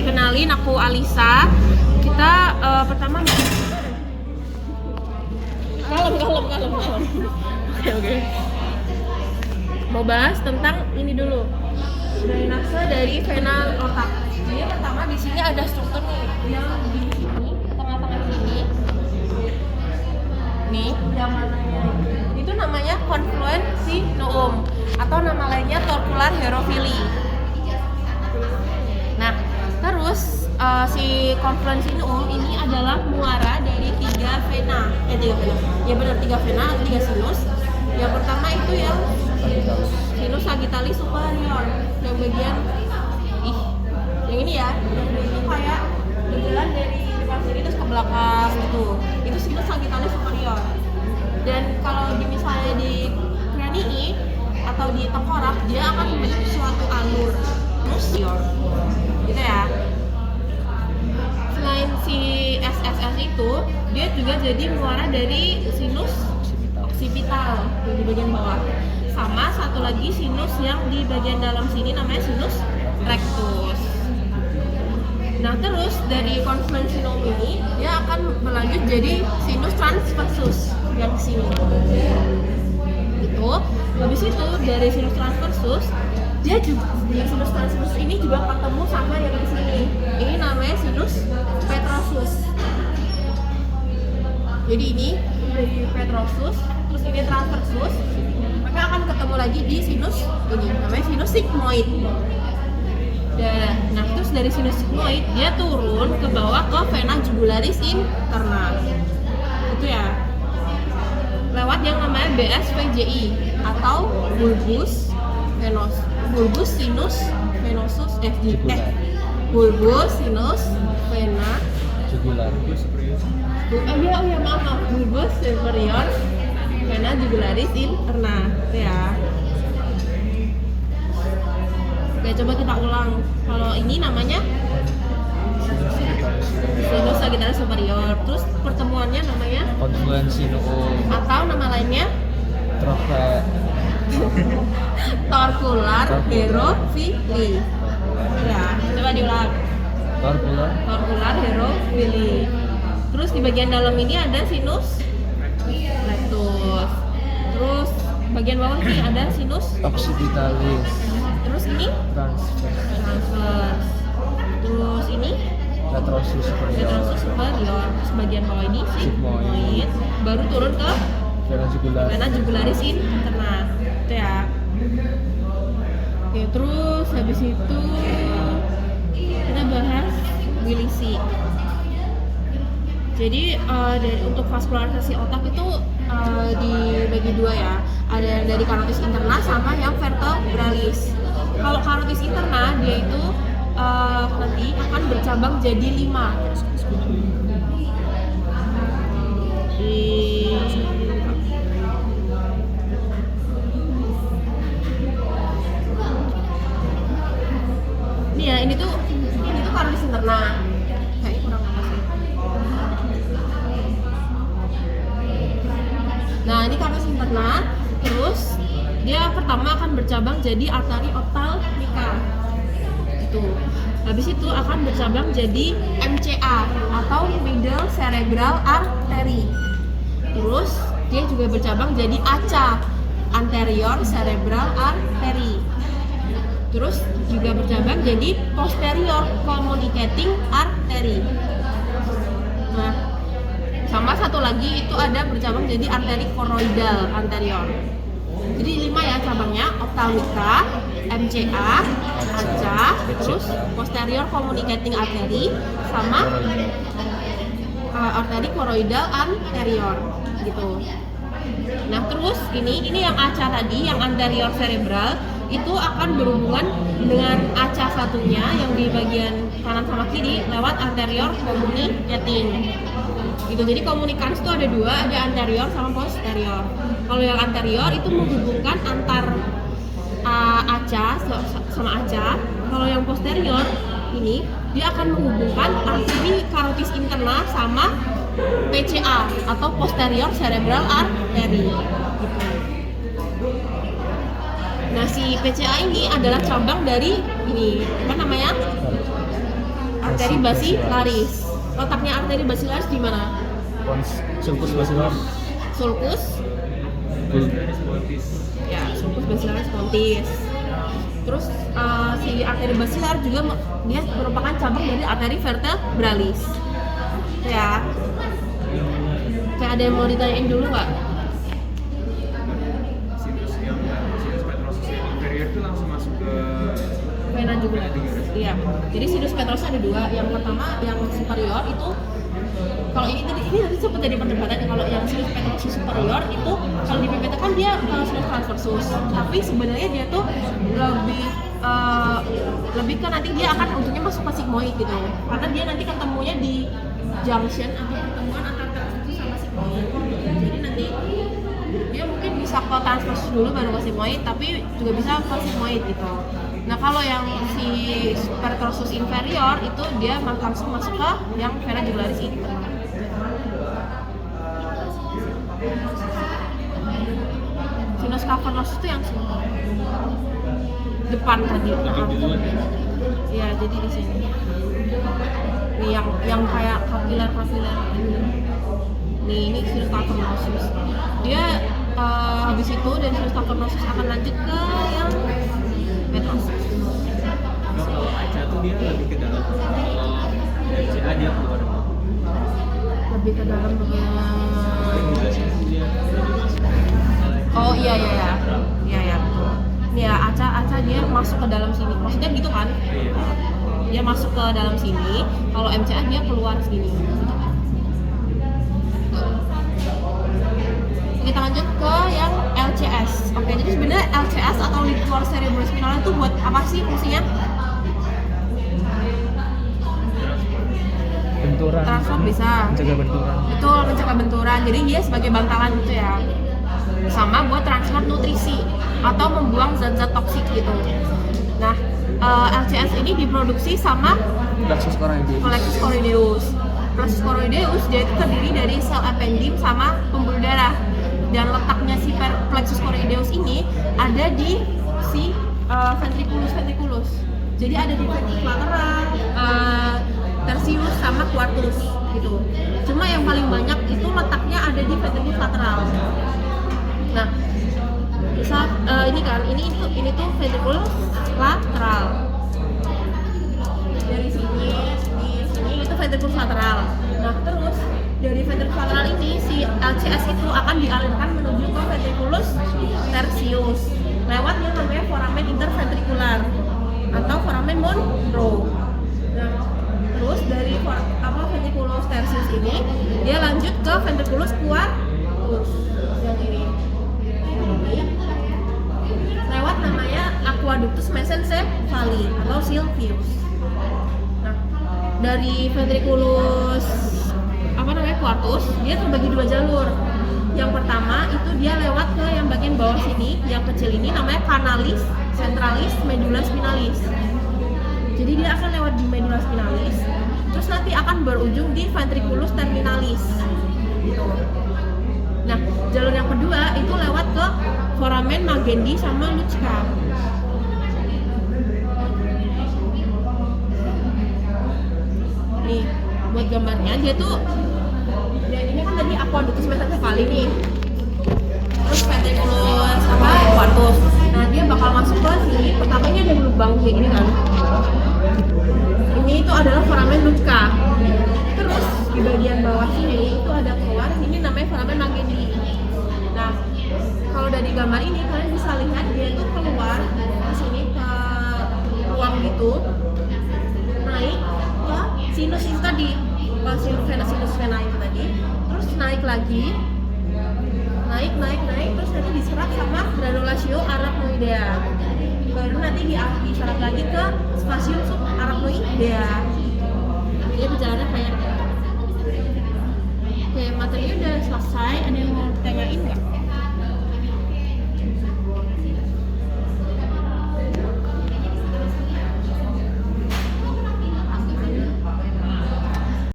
kenalin, aku Alisa. Kita pertama kalem. Oke. Mau bahas tentang ini dulu. Drainase dari vena otak. Jadi pertama di sini ada struktur nih yang di sini, tengah-tengah sini. Nih, yang mananya itu namanya confluence noum atau nama lainnya torcular hierophili. Nah, terus si confluence noum ini adalah muara dari tiga vena. Ya benar, tiga vena atau tiga sinus. Yang pertama itu yang sinus sagittalis superior, yang bagian yang ini ya, yang ini kayak berjalan dari depan sini terus ke belakang gitu. Itu sinus sagittalis superior. Dan kalau misalnya di kranii atau di tengkorak, dia akan membentuk suatu alur posterior gitu ya. Selain si SSS itu, dia juga jadi muara dari sinus occipital yang di bagian bawah. Sama satu lagi sinus yang di bagian dalam sini namanya sinus rectus. Nah, terus dari confluence noum ini dia akan berlanjut jadi sinus transversus yang di sini. Itu habis itu dari sinus transversus dia juga di sinus transversus ini juga ketemu sama yang di sini. Ini namanya sinus petrosus. Jadi ini dari petrosus, terus ini transversus, maka akan ketemu lagi di sinus ini namanya sinus sigmoid. Nah, terus dari sinus sigmoid dia turun ke bawah ke vena jugularis interna. Itu ya. Lewat yang namanya BSVJI atau bulbus sinus venosus bulbus sinus vena jugular. Maaf, bulbus superior vena jugularis interna. Itu ya. Oke, coba kita ulang. Kalau ini namanya sinus sagittalis superior. Terus pertemuannya namanya Confluence noum atau nama lainnya torcular hierophili. Ya, coba diulang. Torcular hierophili. Terus di bagian dalam ini ada sinus rectus. Terus bagian bawah ini ada sinus occipitalis. Terus ini transverse. Terus ini Petrosus superior. Terus bagian bawah ini sigmoid. Baru turun ke vena jugularis interna. Itu ya. Oke, terus habis itu kita bahas Wilisi. Jadi untuk vaskularisasi otak itu dibagi dua ya. Ada yang dari carotis interna sama yang vertebralis. Kalau carotis interna dia itu nanti akan bercabang jadi 5. Ini ya, ini tuh carotis interna. Kayak kurang apa sih? Nah, ini carotis interna. Terus dia pertama akan bercabang jadi arteri ophthalmica. Itu. Habis itu akan bercabang jadi MCA atau middle cerebral artery. Terus dia juga bercabang jadi ACA, anterior cerebral artery. Terus juga bercabang jadi posterior communicating artery. Nah, sama satu lagi itu ada bercabang jadi arteri choroidal anterior. Jadi 5 ya cabangnya, ophthalmica, MCA, ACA, terus posterior communicating artery, sama arteri choroidal anterior gitu. Nah, terus ini yang ACA tadi, yang anterior cerebral itu akan berhubungan dengan ACA satunya yang di bagian kanan sama kiri lewat anterior communicating. Gitu. Jadi komunikans itu ada dua, ada anterior sama posterior. Kalau yang anterior itu menghubungkan antar ACA sama ACA. Kalau yang posterior ini dia akan menghubungkan arteri carotis interna sama PCA atau posterior cerebral artery. Gitu. Nah, si PCA ini adalah cabang dari ini apa namanya? arteri basilaris. Letaknya arteri basilaris di mana? Sulcus basilar. Sulcus. Ya, sulcus basilaris pontis. Terus si arteri basilar juga dia merupakan cabang dari arteri vertebralis. Ya. Kayak ada yang mau ditanyain dulu nggak? Sinus petrosus yang inferior itu langsung masuk ke Vena jugularis. Iya. Jadi sinus petrosus ada dua. Yang pertama yang superior itu kalau ini tadi sempat jadi perdebatan. Kalau yang sinus petrosus superior itu kalau di PPT kan dia sinus transversus. Tapi sebenarnya dia tuh lebih ke nanti dia akan ujungnya masuk ke sigmoid gitu. Karena dia nanti ketemunya di junction atau pertemuan antara transversus sama sigmoid. Jadi nanti dia mungkin bisa ke transversus dulu baru ke sigmoid, tapi juga bisa ke sigmoid gitu. Nah kalau yang si petrosus inferior itu dia langsung masuk ke yang vena jugularis ini. Sinus cavernosus itu yang sini. Depan tadi. Iya, jadi di sini. Nih yang kayak kapiler ini. Nih ini sinus cavernosus. Dia habis itu dari sinus cavernosus akan lanjut ke yang petrosus. kalau ACA tuh dia lebih ke dalam. Kalau MCA dia keluar. Lebih ke dalam bagian. Oh iya betul. Nih ya Aca dia masuk ke dalam sini. Maksudnya gitu kan? Dia masuk ke dalam sini. Kalau MCA dia keluar sini. Kita lanjut ke yang LCS. Oke, jadi sebenarnya LCS atau liquor cerebrospinal itu buat apa sih fungsinya? Benturan. Transfer bisa. Mencegah benturan. Betul, mencegah benturan. Jadi dia sebagai bantalan gitu ya. Sama buat transfer nutrisi atau membuang zat-zat toksik gitu. Nah, LCS ini diproduksi sama Plexus choroideus. Plexus choroideus dia itu terdiri dari sel ependim sama pembuluh darah. Dan letaknya si plexus choroideus ini ada di si ventriculus. Jadi ada di ventriculus lateral, tertius sama quartus gitu. Cuma yang paling banyak itu letaknya ada di ventriculus lateral. Nah, misal ini tuh ventriculus lateral. Dari sini itu ventriculus lateral. Nah, terus dari ventriculus lateral ini si LCS itu akan dialirkan menuju ke ventriculus tertius lewat yang namanya foramen interventricular atau foramen Monro. Nah, terus dari ventriculus tertius ini dia lanjut ke ventriculus quartus yang ini lewat namanya aqueductus mesencephaly atau Sylvius. Nah, dari ventriculus quartus dia terbagi dua jalur. Yang pertama itu dia lewat ke yang bagian bawah sini, yang kecil ini namanya canalis centralis medulla spinalis. Jadi dia akan lewat di medulla spinalis, terus nanti akan berujung di ventriculus terminalis. Gitu. Nah, jalur yang kedua itu lewat ke foramen Magendie sama Lutschka. Nih, buat gambarnya dia tuh ini kan tadi aqueductus mesencephaly nih. Terus ventriculus sama quartus. Nah, dia bakal masuk ke sini. Pertamanya ada lubang kayak gini kan. Ini itu adalah foramen Lutschka. Terus di bagian bawah sini itu ada keluar, ini namanya foramen Magendie. Nah, kalau dari gambar ini kalian bisa lihat dia itu keluar ke sini ke ruang gitu, naik ke sinus itu tadi, ke sinus vena itu tadi, terus naik lagi, naik, terus nanti diserap sama granulatio arachnoidea. Baru nanti diserap lagi ke spasium subarachnoidea. Dia perjalanannya kayak materinya udah selesai. Ada yang mau tanyain nggak?